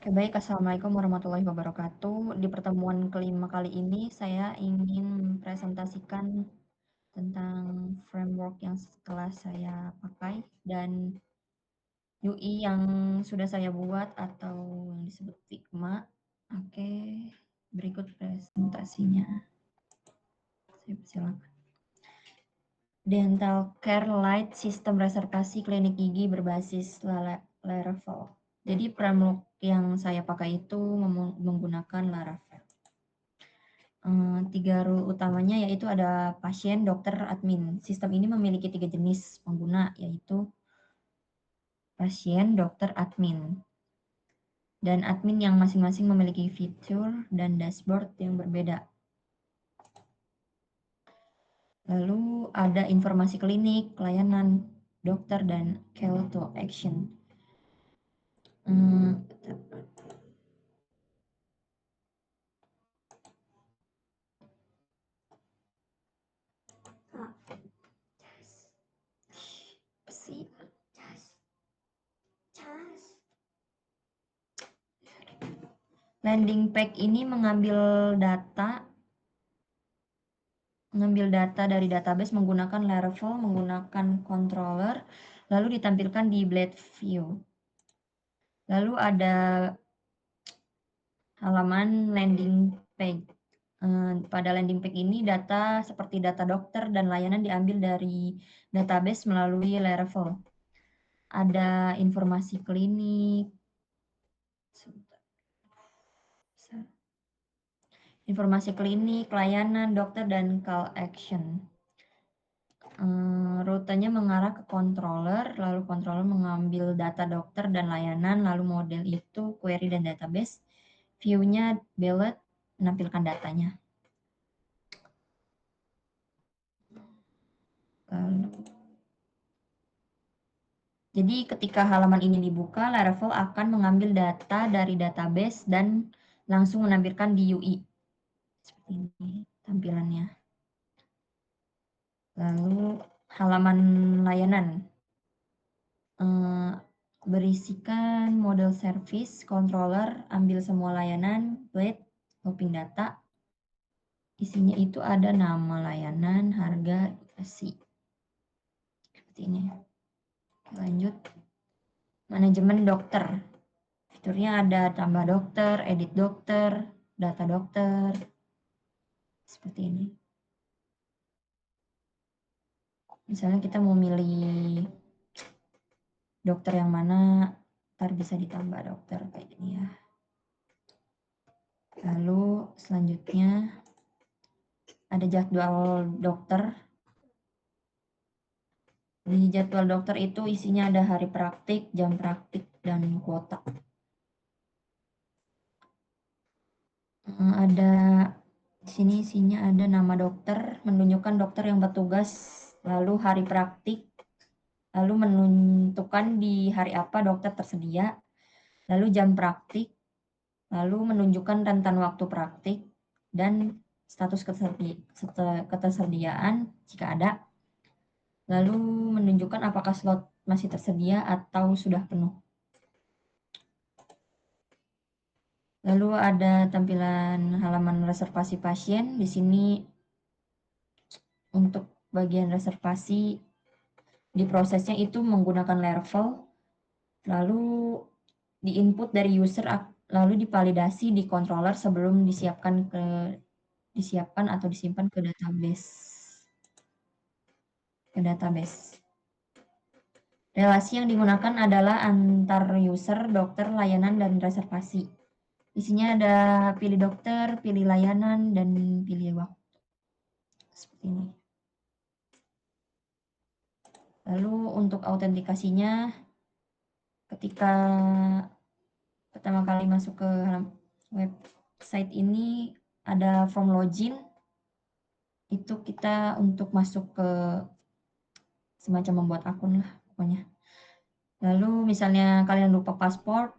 Oke, baik. Assalamualaikum warahmatullahi wabarakatuh. Di pertemuan kelima kali ini, saya ingin mempresentasikan tentang framework yang telah saya pakai dan UI yang sudah saya buat atau yang disebut Figma. Oke, berikut presentasinya. Saya persilakan. Dental Care Light Sistem Reservasi Klinik Gigi berbasis Laravel. Jadi framework yang saya pakai itu menggunakan Laravel. Tiga rule utamanya yaitu ada pasien, dokter, admin. Sistem ini memiliki 3 jenis pengguna, yaitu pasien, dokter, admin. Dan admin yang masing-masing memiliki fitur dan dashboard yang berbeda. Lalu ada informasi klinik, layanan dokter, dan call to action. Landing page ini mengambil data dari database menggunakan Laravel, menggunakan controller, lalu ditampilkan di Blade View. Lalu ada halaman landing page. Pada landing page ini data seperti data dokter dan layanan diambil dari database melalui Laravel. Ada informasi klinik, layanan dokter, dan call action. Rutenya mengarah ke controller, lalu controller mengambil data dokter dan layanan, lalu model itu query dan database. View-nya Ballot menampilkan datanya. Jadi ketika halaman ini dibuka, Laravel akan mengambil data dari database dan langsung menampilkan di UI. Seperti ini tampilannya. Lalu halaman layanan. Berisikan model service, controller, ambil semua layanan, Blade, looping data. Isinya itu ada nama layanan, harga, dikasih. Seperti ini. Oke, lanjut. Manajemen dokter. Fiturnya ada tambah dokter, edit dokter, data dokter. Seperti ini. Misalnya kita mau milih dokter yang mana, ntar bisa ditambah dokter kayak gini ya. Lalu selanjutnya ada jadwal dokter. Di jadwal dokter itu isinya ada hari praktik, jam praktik, dan kuota. Ada di sini isinya ada nama dokter, menunjukkan dokter yang bertugas, lalu hari praktik, lalu menentukan di hari apa dokter tersedia, lalu jam praktik, lalu menunjukkan rentan waktu praktik, dan status ketersediaan jika ada, lalu menunjukkan apakah slot masih tersedia atau sudah penuh. Lalu ada tampilan halaman reservasi pasien. Di sini untuk bagian reservasi di prosesnya itu menggunakan Laravel, lalu di-input dari user, lalu divalidasi di controller sebelum disiapkan atau disimpan ke database. Relasi yang digunakan adalah antar user, dokter, layanan, dan reservasi. Isinya ada pilih dokter, pilih layanan, dan pilih waktu. Seperti ini. Lalu untuk autentikasinya, ketika pertama kali masuk ke website ini ada form login. Itu kita untuk masuk ke semacam membuat akun lah pokoknya. Lalu misalnya kalian lupa paspor,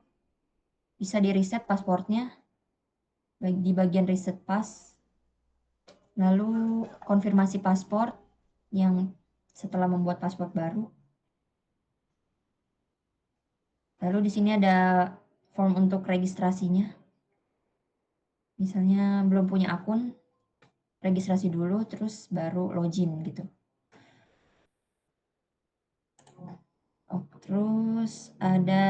bisa di reset pasportnya di bagian reset pas. Lalu konfirmasi paspor yang setelah membuat paspor baru. Lalu di sini ada form untuk registrasinya. Misalnya belum punya akun, registrasi dulu terus baru login gitu. Oh, terus ada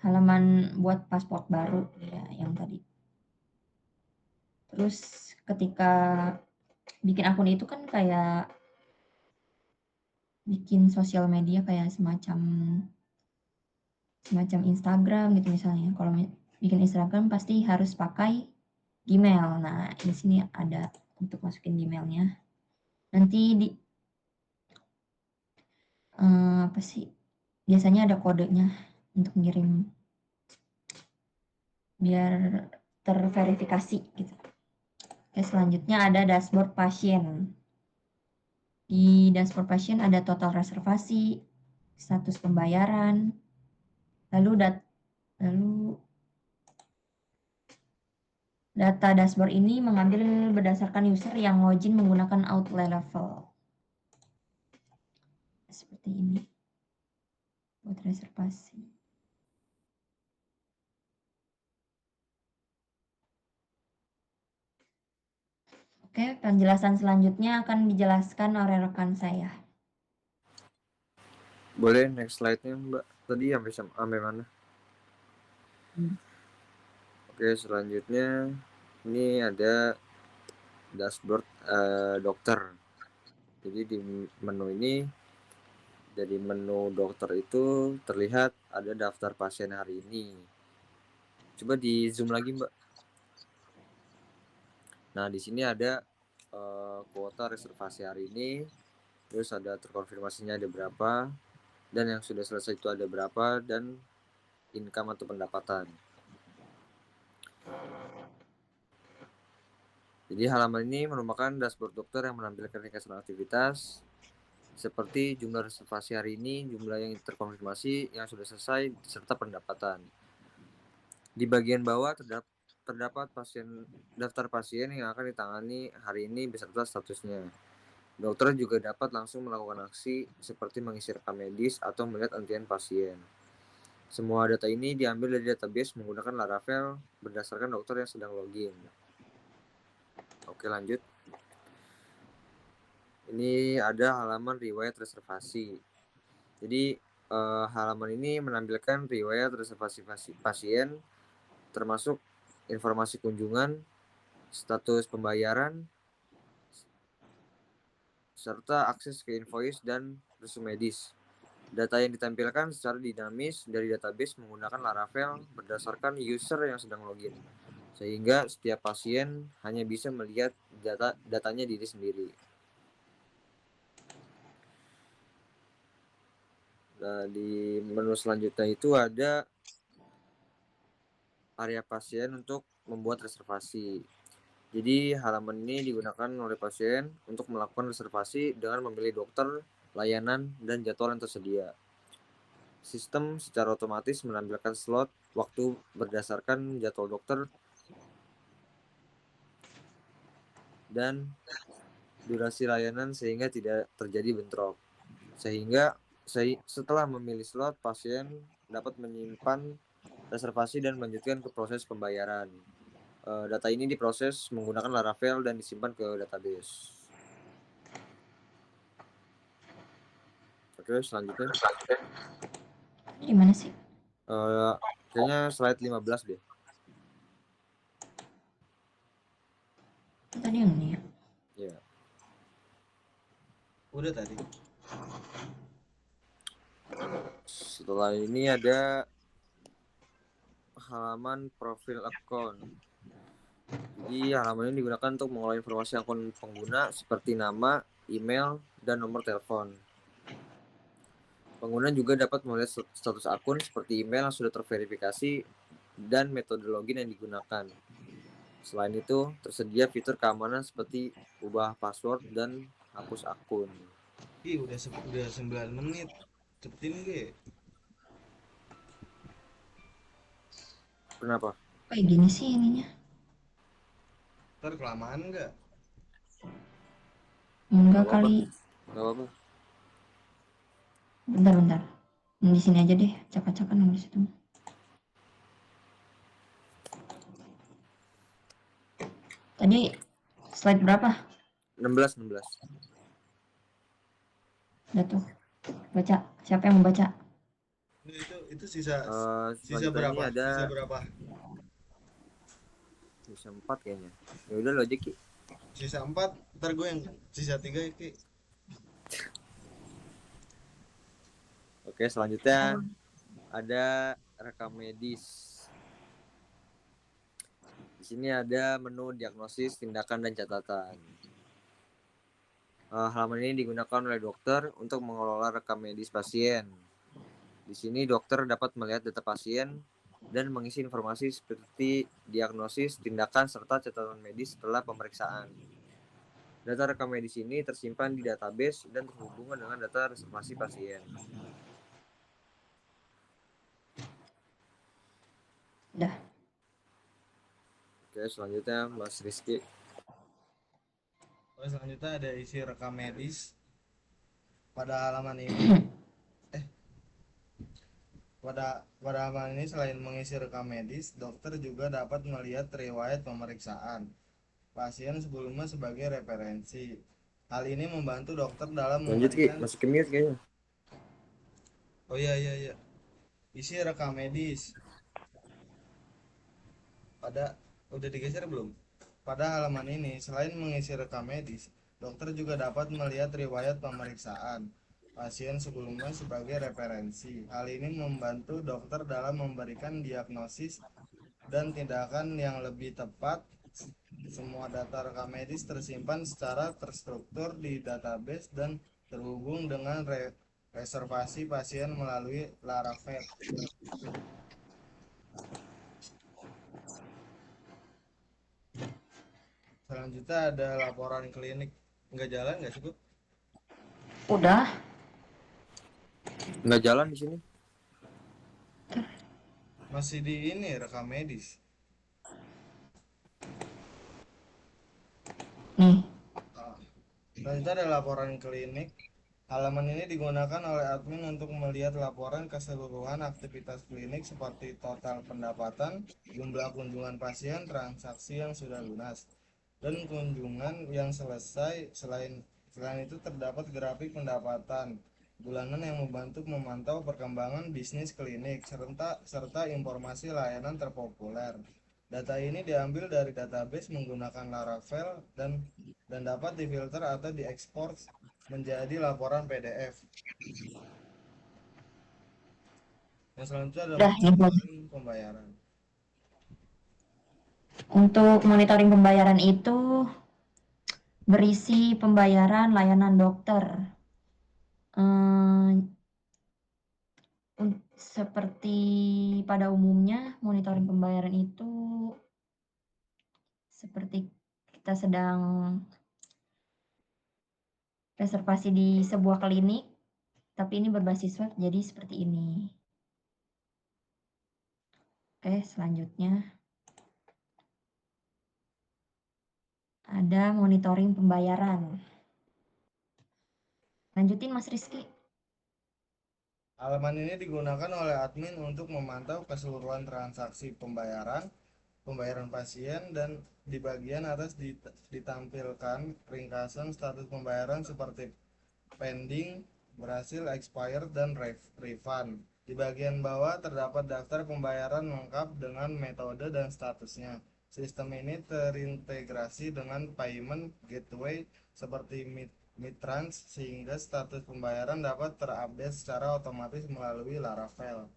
halaman buat paspor baru ya yang tadi. Terus ketika bikin akun itu kan kayak bikin sosial media kayak semacam Instagram gitu misalnya. Kalau bikin Instagram pasti harus pakai Gmail. Nah, di sini ada untuk masukin Gmailnya. Nanti di apa sih? Biasanya ada kodenya untuk ngirim biar terverifikasi gitu. Oke, selanjutnya ada dashboard pasien. Di dashboard pasien ada total reservasi, status pembayaran, lalu lalu data dashboard ini mengambil berdasarkan user yang login menggunakan Outlier level. Seperti ini buat reservasi. Oke, penjelasan selanjutnya akan dijelaskan oleh rekan saya. Boleh next slide-nya Mbak. Tadi sampai mana? Oke, selanjutnya ini ada dashboard dokter. Jadi di menu ini, dari menu dokter itu terlihat ada daftar pasien hari ini. Coba di zoom lagi Mbak. Nah di sini ada kuota reservasi hari ini, terus ada terkonfirmasinya ada berapa, dan yang sudah selesai itu ada berapa, dan income atau pendapatan. Jadi halaman ini merupakan dashboard dokter yang menampilkan ringkasan aktivitas seperti jumlah reservasi hari ini, jumlah yang terkonfirmasi, yang sudah selesai, serta pendapatan. Di bagian bawah terdapat daftar pasien yang akan ditangani hari ini beserta statusnya. Dokter juga dapat langsung melakukan aksi seperti mengisi rekam medis atau melihat antrian pasien. Semua data ini diambil dari database menggunakan Laravel berdasarkan dokter yang sedang login. Oke, lanjut. Ini ada halaman riwayat reservasi. Jadi halaman ini menampilkan riwayat reservasi pasien, termasuk informasi kunjungan, status pembayaran, serta akses ke invoice dan resume medis. Data yang ditampilkan secara dinamis dari database menggunakan Laravel berdasarkan user yang sedang login, sehingga setiap pasien hanya bisa melihat datanya diri sendiri. Nah, di menu selanjutnya itu ada area pasien untuk membuat reservasi. Jadi halaman ini digunakan oleh pasien untuk melakukan reservasi dengan memilih dokter, layanan, dan jadwal yang tersedia. Sistem secara otomatis menampilkan slot waktu berdasarkan jadwal dokter dan durasi layanan sehingga tidak terjadi bentrok. Sehingga setelah memilih slot, pasien dapat menyimpan reservasi dan melanjutkan ke proses pembayaran. Data ini diproses menggunakan Laravel dan disimpan ke database. Oke, selanjutnya. Di mana sih? Kayaknya slide 15 deh. Tadi yang ini ya. Ya. Udah tadi. Setelah ini ada halaman profil account. Jadi halaman ini digunakan untuk mengolah informasi akun pengguna seperti nama, email, dan nomor telepon. Pengguna juga dapat melihat status akun seperti email yang sudah terverifikasi dan metode login yang digunakan. Selain itu, tersedia fitur keamanan seperti ubah password dan hapus akun. Ih, udah 9 menit. Cepetin gue. Kenapa? Kayak gini sih ininya. Ntar kelamaan nggak? Enggak Gak apa-apa. kali. Gak apa-apa. Bentar-bentar. Di sini aja deh, acak-acakan nulis itu. Tadi slide berapa? 16. Udah tuh. Baca. Siapa yang mau baca? Itu sisa sisa Selanjutnya ini berapa? ada Sisa berapa? bisa 4 kayaknya. Ya udah lo aja Ki. Sisa 4, ntar gue yang sisa 3 ya, Ki. Oke, selanjutnya ada rekam medis. Di sini ada menu diagnosis, tindakan, dan catatan. Halaman ini digunakan oleh dokter untuk mengelola rekam medis pasien. Di sini dokter dapat melihat data pasien dan mengisi informasi seperti diagnosis, tindakan, serta catatan medis setelah pemeriksaan. Data rekam medis ini tersimpan di database dan terhubung dengan data reservasi pasien. Udah. Oke, selanjutnya Mas Rizky. Selanjutnya ada isi rekam medis pada halaman ini. Pada halaman ini selain mengisi rekam medis, dokter juga dapat melihat riwayat pemeriksaan pasien sebelumnya sebagai referensi. Hal ini membantu dokter dalam Lanjut Ki, memberikan. masih ke mute kayaknya. Oh iya iya iya. Isi rekam medis pada udah digeser belum? Pada halaman ini, selain mengisi rekam medis, dokter juga dapat melihat riwayat pemeriksaan pasien sebelumnya sebagai referensi. Hal ini membantu dokter dalam memberikan diagnosis dan tindakan yang lebih tepat. Semua data rekam medis tersimpan secara terstruktur di database dan terhubung dengan reservasi pasien melalui Laravel. Selanjutnya ada laporan klinik. Nggak jalan nggak cukup? Udah. Nggak jalan di sini. Masih di ini rekam medis. Nih. Selanjutnya ada laporan klinik. Halaman ini digunakan oleh admin untuk melihat laporan keseluruhan aktivitas klinik seperti total pendapatan, jumlah kunjungan pasien, transaksi yang sudah lunas, dan kunjungan yang selesai. Selain itu terdapat grafik pendapatan bulanan yang membantu memantau perkembangan bisnis klinik serta informasi layanan terpopuler. Data ini diambil dari database menggunakan Laravel dan dapat difilter atau diekspor menjadi laporan PDF. Yang selanjutnya adalah Udah, ini aja. pembayaran. Untuk monitoring pembayaran itu berisi pembayaran layanan dokter. Seperti pada umumnya, monitoring pembayaran itu seperti kita sedang reservasi di sebuah klinik, tapi ini berbasis web, jadi seperti ini. Oke, selanjutnya ada monitoring pembayaran. Lanjutin Mas Rizky. Halaman ini digunakan oleh admin untuk memantau keseluruhan transaksi pembayaran pasien, dan di bagian atas ditampilkan ringkasan status pembayaran seperti pending, berhasil, expired, dan refund. Di bagian bawah terdapat daftar pembayaran lengkap dengan metode dan statusnya. Sistem ini terintegrasi dengan payment gateway seperti Midtrans sehingga status pembayaran dapat terupdate secara otomatis melalui Laravel.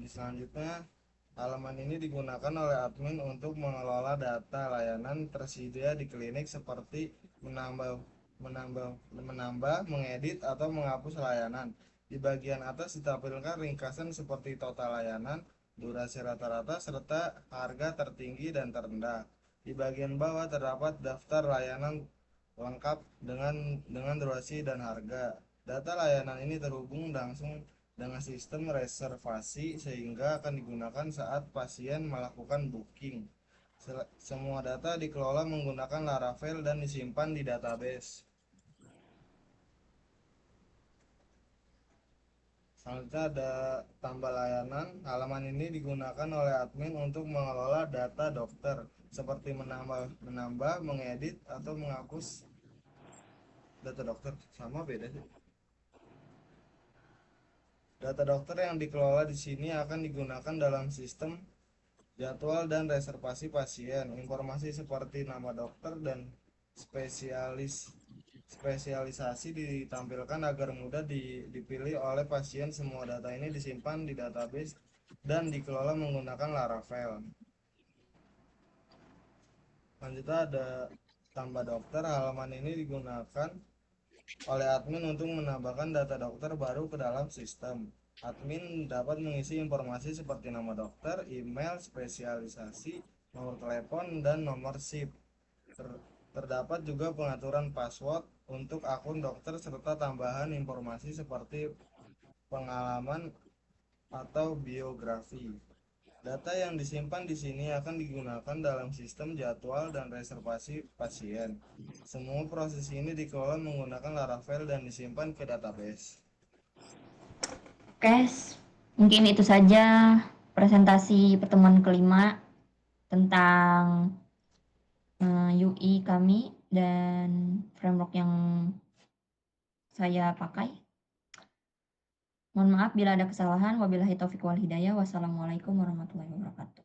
Selanjutnya, halaman ini digunakan oleh admin untuk mengelola data layanan tersedia di klinik seperti menambah, mengedit, atau menghapus layanan. Di bagian atas ditampilkan ringkasan seperti total layanan, durasi rata-rata, serta harga tertinggi dan terendah. Di bagian bawah terdapat daftar layanan lengkap dengan durasi dan harga. Data layanan ini terhubung langsung dengan sistem reservasi sehingga akan digunakan saat pasien melakukan booking. Semua data dikelola menggunakan Laravel dan disimpan di database. Selanjutnya ada tambah layanan. Halaman ini digunakan oleh admin untuk mengelola data dokter, seperti menambah, mengedit, atau menghapus data dokter. Sama beda sih. Data dokter yang dikelola di sini akan digunakan dalam sistem jadwal dan reservasi pasien. Informasi seperti nama dokter dan spesialisasi ditampilkan agar mudah dipilih oleh pasien. Semua data ini disimpan di database dan dikelola menggunakan Laravel. Selanjutnya ada tambah dokter. Halaman ini digunakan oleh admin untuk menambahkan data dokter baru ke dalam sistem. Admin dapat mengisi informasi seperti nama dokter, email, spesialisasi, nomor telepon, dan nomor SIP. Terdapat juga pengaturan password untuk akun dokter serta tambahan informasi seperti pengalaman atau biografi. Data yang disimpan di sini akan digunakan dalam sistem jadwal dan reservasi pasien. Semua proses ini dikelola menggunakan Laravel dan disimpan ke database. Oke, mungkin itu saja presentasi pertemuan kelima tentang UI kami dan framework yang saya pakai. Mohon maaf bila ada kesalahan. Wabillahi taufiq wal hidayah. Wassalamualaikum warahmatullahi wabarakatuh.